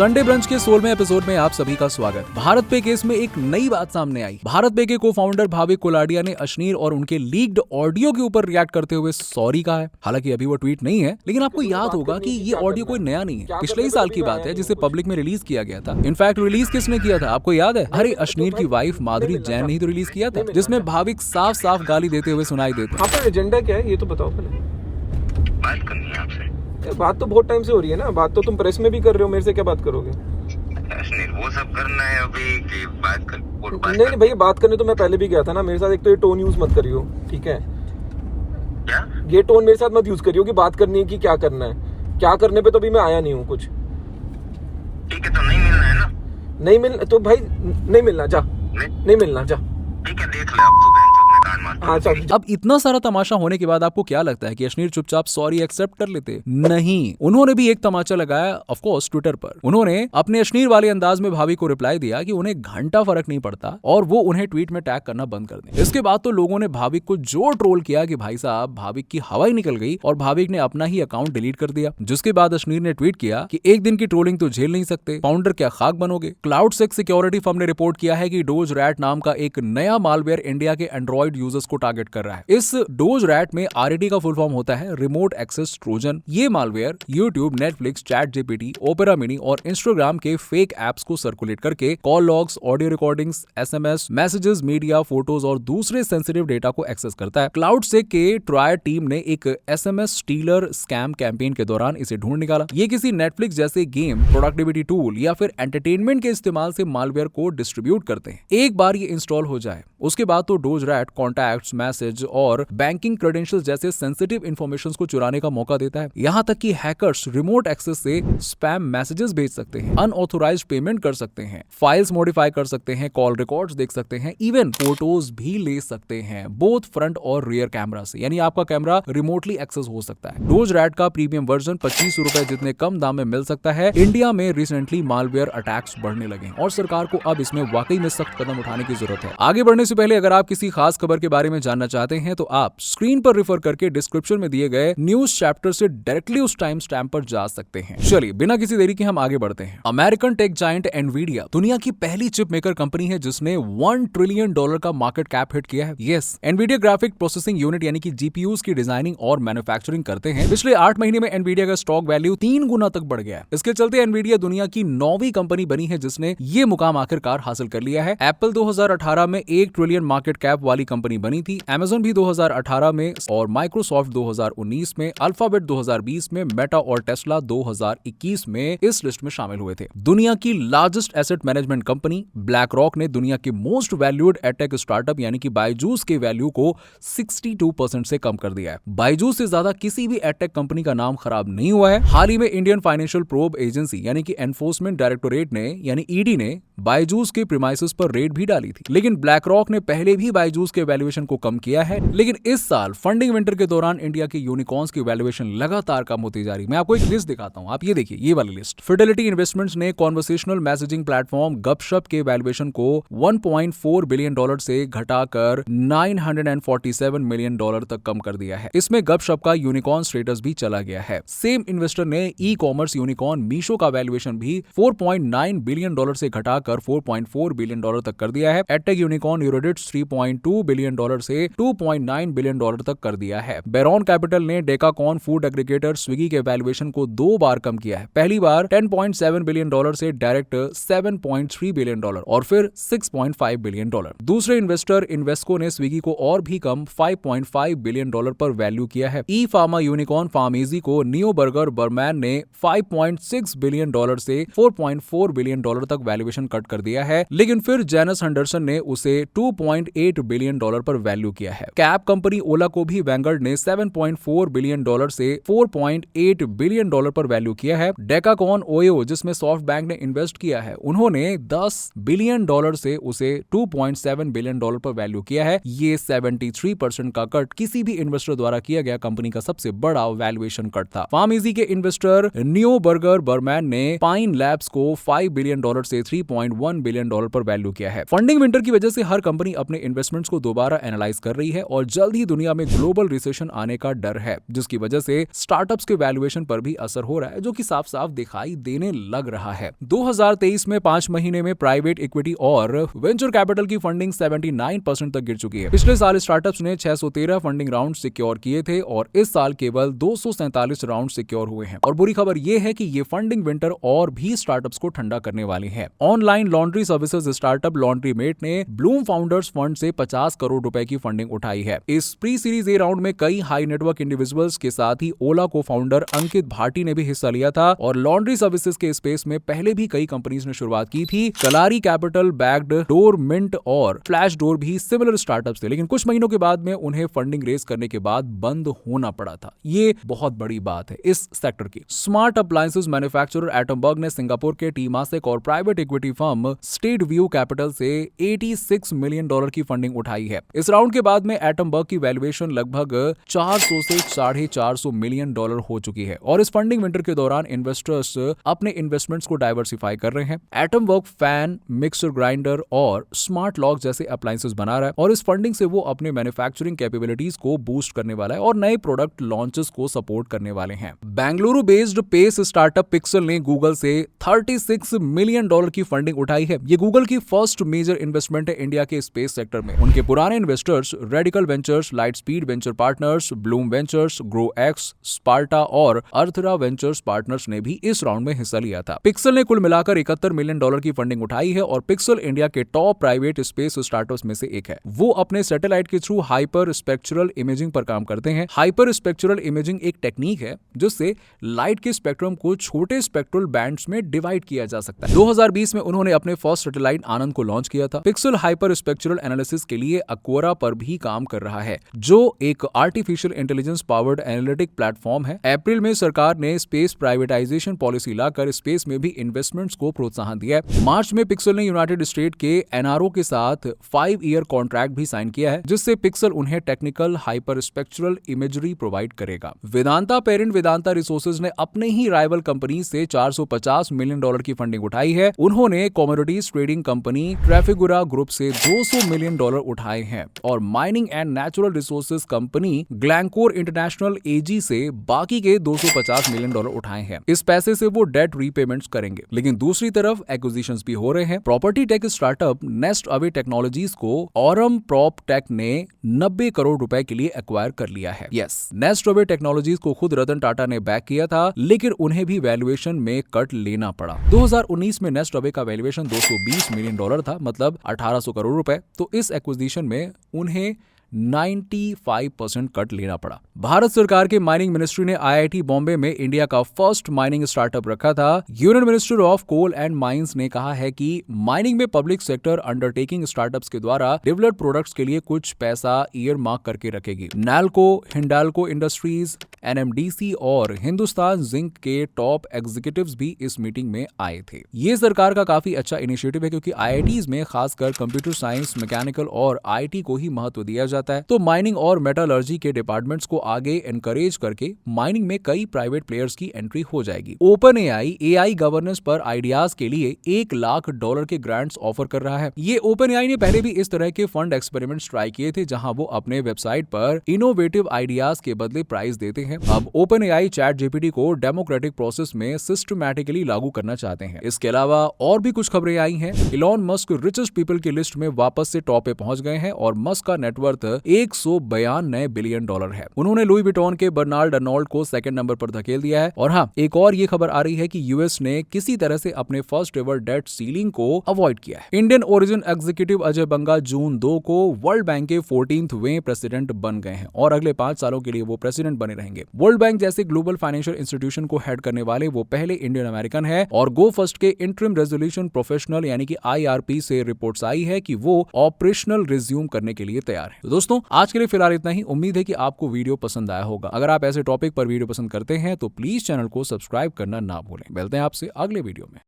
Sunday brunch के 16वें episode में आप सभी का स्वागत। भारत पे केस में एक नई बात सामने आई। भारत पे के को-फाउंडर भाविक कोलाडिया ने अश्नीर और उनके लीक्ड ऑडियो के ऊपर रिएक्ट करते हुए सॉरी कहा है। हालांकि अभी वो ट्वीट नहीं है, लेकिन आपको याद होगा कि ये ऑडियो कोई नया नहीं है, पिछले ही साल की बात है जिसे पब्लिक में रिलीज किया गया था। इनफैक्ट रिलीज किसने किया था आपको याद है? अरे अश्नीर की वाइफ माधुरी जैन ने ही तो रिलीज किया था, जिसमें भाविक साफ साफ गाली देते हुए सुनाई देते। आपका एजेंडा क्या है ये तो बताओ पहले। बात करनी है आपसे। बात तो बहुत टाइम से हो रही है ना, बात तो तुम प्रेस में भी कर रहे हो, मेरे से क्या बात करोगे? वो सब करना है अभी कि बात कर नहीं भैया, बात करने तो मैं पहले भी गया था ना। मेरे साथ एक तो ये टोन यूज मत करियो, ठीक है? क्या ये टोन मेरे साथ मत यूज करियो कि बात करनी है कि क्या करना है। क्या करने पे तो अभी मैं आया नहीं हूँ कुछ। ठीक है, तो नहीं मिलना है ना? नहीं मिलना तो भाई नहीं मिलना, जा नहीं मिलना, जा। ठीक है, देख ले अब तो कान मार। हाँ चल। अब इतना सारा तमाशा होने के बाद आपको क्या लगता है कि अश्नीर चुपचाप सॉरी एक्सेप्ट कर लेते? नहीं, उन्होंने भी एक तमाचा लगाया, ऑफ कोर्स ट्विटर पर। उन्होंने अपने अश्नीर वाले अंदाज में भाभी को रिप्लाई दिया कि उन्हें घंटा फर्क नहीं पड़ता और वो उन्हें ट्वीट में टैग करना बंद कर दें। इसके बाद तो लोगों ने भाविक को जो ट्रोल किया कि भाई साहब भाविक की हवा ही निकल गई और भाविक ने अपना ही अकाउंट डिलीट कर दिया। जिसके बाद अश्नीर ने ट्वीट किया कि एक दिन की ट्रोलिंग तो झेल नहीं सकते, फाउंडर क्या खाक बनोगे। क्लाउड6 सिक्योरिटी फर्म ने रिपोर्ट किया है कि डोज रैट नाम का एक नया मालवेयर इंडिया के एंड्रॉइड यूजर्स को टारगेट कर रहा है। इस डोज रैट में RAT का फुल फॉर्म होता है रिमोट एक्सेस ट्रोजन। ये malware YouTube, Netflix, ChatGPT, opera mini और इंस्टाग्राम के फेक एप्स को सर्कुलेट करके call logs, audio recordings, SMS, messages, media, photos और दूसरे सेंसिटिव डेटा को एक्सेस करता है। क्लाउड6 के ट्रायर टीम ने एक SMS स्टीलर स्कैम कैंपेन के दौरान इसे ढूंढ निकाला। ये किसी नेटफ्लिक्स जैसे गेम, प्रोडक्टिविटी टूल या फिर एंटरटेनमेंट के इस्तेमाल से मालवेयर को डिस्ट्रीब्यूट करते हैं। एक बार ये इंस्टॉल हो जाए उसके बाद तो डोज रैट कॉन्टैक्ट्स, मैसेज और बैंकिंग क्रेडेंशियल्स जैसे सेंसिटिव इंफॉर्मेशन को चुराने का मौका देता है। यहाँ तक कि हैकर्स रिमोट एक्सेस से स्पैम मैसेजेस भेज सकते हैं, अनऑथोराइज्ड पेमेंट कर सकते हैं, फाइल्स मॉडिफाई कर सकते हैं, कॉल रिकॉर्ड्स देख सकते हैं, इवन फोटोज भी ले सकते हैं, बोथ फ्रंट और रियर कैमरा से। यानी आपका कैमरा रिमोटली एक्सेस हो सकता है। डोज रैट का प्रीमियम वर्जन 25 रुपए जितने कम दाम में मिल सकता है। इंडिया में रिसेंटली मालवेयर अटैक्स बढ़ने लगे और सरकार को अब इसमें वाकई में सख्त कदम उठाने की जरूरत है। आगे बढ़ने से पहले अगर आप किसी खास खबर के बारे में जानना चाहते हैं तो आप स्क्रीन पर रेफर करके डिस्क्रिप्शन में दिए गए न्यूज चैप्टर से डायरेक्टली उस टाइम स्टैम्प पर जा सकते हैं। चलिए बिना किसी देरी के हम आगे बढ़ते हैं। अमेरिकन टेक जायंट एनवीडिया दुनिया की पहली चिप मेकर कंपनी है जिसने $1 ट्रिलियन का मार्केट कैप हिट किया है। Yes, Nvidia graphic processing unit यानी कि GPUs की डिजाइनिंग और मैन्युफैक्चरिंग करते हैं। पिछले 8 महीने में एनवीडिया का स्टॉक वैल्यू 3 गुना तक बढ़ गया है। इसके चलते एनवीडिया दुनिया की 9वीं कंपनी बनी है जिसने ये मुकाम आखिरकार हासिल कर लिया है। एप्पल 2018 में 1 ट्रिलियन मार्केट कैप वाली कंपनी बनी थी, Amazon भी 2018 में और माइक्रोसॉफ्ट 2019 में, अल्फाबेट 2020 में, मेटा और टेस्ला 2021 में इस लिस्ट में शामिल हुए थे। दुनिया की largest asset management company black rock ने दुनिया के मोस्ट वैल्यूड एडटेक स्टार्टअप यानी कि बायजूस के वैल्यू को 62% से कम कर दिया है। बायजूस से ज्यादा किसी भी एडटेक कंपनी का नाम खराब नहीं हुआ है। हाल ही में इंडियन फाइनेंशियल प्रोब एजेंसी यानी कि एनफोर्समेंट डायरेक्टोरेट ने यानी ED ने बायजूस के प्रीमाइसेस पर रेड भी डाली थी, लेकिन ब्लैक रॉक ने पहले भी बायजूस के वैल्यूएशन को कम किया है। लेकिन इस साल फंडिंग विंटर के दौरान इंडिया के यूनिकॉर्न्स की वैल्यूएशन लगातार कम होती जा रही है। मैं आपको एक लिस्ट दिखाता हूं, आप ये देखिए, ये वाली लिस्ट। फिडेलिटी इन्वेस्टमेंट्स ने कॉन्वर्सेशनल मैसेजिंग प्लेटफॉर्म गपशप के वैल्यूएशन को $1.4 बिलियन से घटाकर $947 मिलियन तक कम कर दिया है। इसमें गपशप का यूनिकॉर्न स्टेटस भी चला गया है। सेम इन्वेस्टर ने ई कॉमर्स यूनिकॉर्न मीशो का वैल्यूएशन भी $4.9 बिलियन से घटाकर $4.4 बिलियन तक कर दिया है। एडटेक यूनिकॉर्न यूरोडिट्स $3.2 बिलियन से $2.9 बिलियन तक कर दिया है। बेरॉन कैपिटल ने डेकाकॉन फूड एग्रीगेटर स्विगी के वैल्यूएशन को 2 बार कम किया है। पहली बार $10.7 बिलियन से डायरेक्ट $7.3 बिलियन और फिर $6.5 बिलियन। दूसरे इन्वेस्टर इन्वेस्को ने स्विगी को और भी कम $5.5 बिलियन पर वैल्यू किया है। ई फार्मा यूनिकॉर्न फार्मेजी को नियो बर्गर बर्मैन ने $5.6 बिलियन से $4.4 बिलियन तक वैल्यूएशन कट कर दिया है, लेकिन फिर जेनस हंडरसन ने उसे $2.8 बिलियन पर वैल्यू किया है। कैब कंपनी ओला को भी वैंगार्ड ने $7.4 बिलियन से $4.8 बिलियन पर वैल्यू किया है। डेकाकॉन ओयो जिसमें सॉफ्ट बैंक ने इन्वेस्ट किया है, उन्होंने $10 बिलियन से उसे $2.7 बिलियन पर वैल्यू किया है। ये 73% का कट किसी भी इन्वेस्टर द्वारा किया गया कंपनी का सबसे बड़ा वैल्यूएशन कट था। फार्मेजी के इन्वेस्टर नियो बर्गर बर्मैन ने पाइन लैब्स को $5 बिलियन से $3.8 $3.1 बिलियन पर वैल्यू किया है। फंडिंग विंटर की वजह से हर कंपनी अपने इन्वेस्टमेंट्स को दोबारा एनालाइज कर रही है और जल्द ही दुनिया में ग्लोबल रिसेशन आने का डर है, जिसकी वजह से स्टार्टअप्स के वैल्यूएशन पर भी असर हो रहा है, जो कि साफ साफ दिखाई देने लग रहा है। 2023 में 5 महीने में प्राइवेट इक्विटी और वेंचर कैपिटल की फंडिंग 79% तक गिर चुकी है। पिछले साल स्टार्टअप्स ने 613 फंडिंग राउंड सिक्योर किए थे और इस साल केवल 247 राउंड सिक्योर हुए हैं। और बुरी खबर यह है कि ये फंडिंग विंटर और भी स्टार्टअप्स को ठंडा करने वाली है। Online laundry services startup laundry mate ने ब्लूम फाउंडर्स फंड से 50 करोड़ रुपए की फंडिंग उठाई है। इस प्री सीरीज ए राउंड में कई हाई नेटवर्क इंडिविजुअल्स के साथ ही ओला को फाउंडर अंकित भाटी ने भी हिस्सा लिया था और लॉन्ड्री सर्विसेज के स्पेस में पहले भी कई कंपनीज ने शुरुआत की थी। कलारी कैपिटल, बैक्ड, डोर मिंट और फ्लैश डोर भी सिमिलर स्टार्टअप्स थे, लेकिन कुछ महीनों के बाद में उन्हें फंडिंग रेज करने के बाद बंद होना पड़ा था। ये बहुत बड़ी बात है इस सेक्टर की। स्मार्ट अप्लायंसेस मैन्युफैक्चरर एटमबर्ग ने सिंगापुर के टीमासेक और private equity firm state view capital से $86 मिलियन की फंडिंग उठाई है। इस राउंड के बाद में एटमबर्ग की वैल्यूएशन लगभग 400 से 450 मिलियन डॉलर हो चुकी है और इस फंडिंग विंटर के दौरान इन्वेस्टर्स अपने इन्वेस्टमेंट्स को डाइवर्सिफाई कर रहे हैं। एटमबर्ग फैन, मिक्सर ग्राइंडर और स्मार्ट लॉक जैसे अप्लायंसेस बना रहा है और इस फंडिंग से वो अपने मैन्युफैक्चरिंग कैपेबिलिटीज को बूस्ट करने वाला है और नए प्रोडक्ट लॉन्चेस को सपोर्ट करने वाले हैं। Bengaluru based space startup Pixxel ने गूगल से $36 मिलियन की फंडिंग उठाई है। ये गूगल की फर्स्ट मेजर इन्वेस्टमेंट है इंडिया के स्पेस सेक्टर में। उनके पुराने investors radical ventures, light speed venture partners, Bloom ventures, grow x, Sparta और अर्थरा वेंचर्स पार्टनर्स ने भी इस राउंड में हिस्सा लिया था। पिक्सल ने कुल मिलाकर $71 मिलियन की फंडिंग उठाई है और पिक्सल इंडिया के टॉप प्राइवेट स्पेस स्टार्टअप्स में से एक है। वो अपने सैटेलाइट के थ्रू हाइपर स्पेक्ट्रल इमेजिंग पर काम करते हैं। हाइपर स्पेक्ट्रल इमेजिंग एक टेक्निक है जिससे लाइट के स्पेक्ट्रम को छोटे स्पेक्ट्रल बैंड्स में डिवाइड किया जा सकता है। 2020 में उन्होंने अपने फर्स्ट सैटेलाइट आनंद को लॉन्च किया था। पिक्सल हाइपर स्पेक्ट्रल एनालिसिस के लिए अक्वरा पर भी काम कर रहा है, जो एक artificial intelligence powered analytic platform है। अप्रैल में सरकार ने स्पेस प्राइवेटाइजेशन पॉलिसी लाकर स्पेस में भी इन्वेस्टमेंट्स को प्रोत्साहन दिया है। मार्च में पिक्सल ने यूनाइटेड स्टेट के एनआरओ के साथ 5 ईयर कॉन्ट्रैक्ट भी साइन किया है, जिससे पिक्सल उन्हें technical hyper spectral imagery provide करेगा। वेदांता पेरेंट वेदांता रिसोर्सेज ने अपने ही राइवल कंपनी से $450 मिलियन की फंडिंग उठाई है। उन्होंने commodities trading company Trafigura group से $200 मिलियन उठाए हैं और mining and natural resources company Glencore International AG से बाकी के $250 मिलियन उठाए हैं। इस पैसे से वो डेट रीपेमेंट्स करेंगे। लेकिन दूसरी तरफ एक्विजिशंस भी हो रहे हैं। Property tech startup nest away technologies को ऑरम प्रॉप टेक ने 90 करोड़ रुपए के लिए एक्वायर कर लिया है। यस, नेस्ट अवे टेक्नोलॉजीज को खुद रतन टाटा ने बैक किया था, लेकिन उन्हें भी वैल्यूएशन में कट लेना पड़ा। 2019 में नेस्ट अवे का वैल्यूएशन $220 मिलियन था, मतलब 1800 करोड़ रुपए। तो इस एक्विजिशन में उन्हें 95% कट लेना पड़ा। भारत सरकार के माइनिंग मिनिस्ट्री ने आईआईटी बॉम्बे में इंडिया का फर्स्ट माइनिंग स्टार्टअप रखा था। Union minister of coal and mines ने कहा है कि माइनिंग में पब्लिक सेक्टर अंडरटेकिंग स्टार्टअप्स के द्वारा डेवलप्ड प्रोडक्ट्स के लिए कुछ पैसा ईयर मार्क करके रखेगी। नैल्को, हिंडाल्को इंडस्ट्रीज, एनएमडीसी और हिंदुस्तान जिंक के टॉप एग्जीक्यूटिव्स भी इस मीटिंग में आए थे। ये सरकार का काफी अच्छा इनिशिएटिव है, क्योंकि आईआईटीज में खासकर कंप्यूटर साइंस, मैकेनिकल और आईटी को ही महत्व दिया जाता है। तो माइनिंग और मेटालर्जी के डिपार्टमेंट्स को आगे एनकरेज करके माइनिंग में कई प्राइवेट प्लेयर्स की एंट्री हो जाएगी। ओपन एआई गवर्नेंस पर आइडियाज के लिए $1 लाख के ग्रांट्स ऑफर कर रहा है। ये ओपन एआई ने पहले भी इस तरह के फंड एक्सपेरिमेंट्स ट्राई किए थे, जहां वो अपने वेबसाइट पर इनोवेटिव आइडियाज के बदले प्राइज देते हैं। अब ओपन एआई चैट जीपीटी को डेमोक्रेटिक प्रोसेस में सिस्टमैटिकली लागू करना चाहते हैं। इसके अलावा और भी कुछ खबरें आई हैं। इलॉन मस्क रिचेस्ट पीपल की लिस्ट में वापस से टॉप पे पहुंच गए हैं और मस्क का नेटवर्थ $192 बिलियन है। उन्होंने लुई विटॉन के बर्नार्ड अर्नोल्ड को सेकंड नंबर पर धकेल दिया है। और हाँ, एक और ये खबर आ रही है कि यूएस ने किसी तरह से अपने फर्स्ट एवर डेट सीलिंग को अवॉइड किया है। इंडियन ओरिजिन एग्जीक्यूटिव अजय बंगा जून 2 को वर्ल्ड बैंक के 14वें प्रेसिडेंट बन गए हैं और अगले 5 सालों के लिए वो प्रेसिडेंट बने रहेंगे। वर्ल्ड बैंक जैसे ग्लोबल फाइनेंशियल इंस्टीट्यूशन को हेड करने वाले वो पहले इंडियन अमेरिकन है और गो फर्स्ट के इंटरिम रेजोल्यूशन प्रोफेशनल यानी कि IRP से रिपोर्ट्स आई है कि वो ऑपरेशनल रिज्यूम करने के लिए तैयार है। तो दोस्तों, आज के लिए फिलहाल इतना ही। उम्मीद है कि आपको वीडियो पसंद आया होगा। अगर आप ऐसे टॉपिक पर वीडियो पसंद करते हैं तो प्लीज चैनल को सब्सक्राइब करना ना भूलें। मिलते हैं आपसे अगले वीडियो में।